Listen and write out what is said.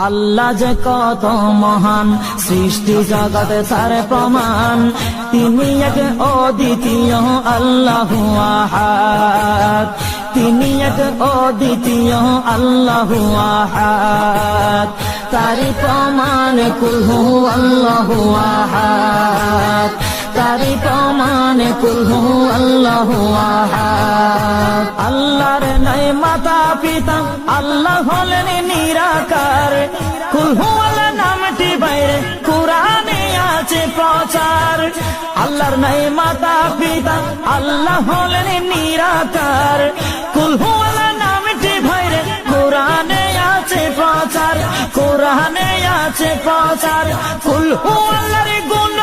আল্লাহ যে কত মহান, সৃষ্টি জগতে তার প্রমাণ। তিনি এক অদ্বিতীয় আল্লাহু আহাদ, তিনি এক অদ্বিতীয় আল্লাহু আহাদ। তারি প্রমাণ কুল হু আল্লাহু আহাদ, তারি প্রমাণ কুল হু আল্লাহু আহাদ। আল্লাহর নাই মাতা পিতা, আল্লাহ হলেন নিরাকার। কুল হু আল্লাহ নামটি বাইরে কুরআনে আছে প্রচার। আল্লাহর নাই মাতা পিতা, আল্লাহ হলেন নিরাকার। কুল হু আল্লাহ নামটি বাইরে কুরআনে আছে প্রচার, কুরআনে আছে প্রচার। কুল হু আল্লাহর গুণ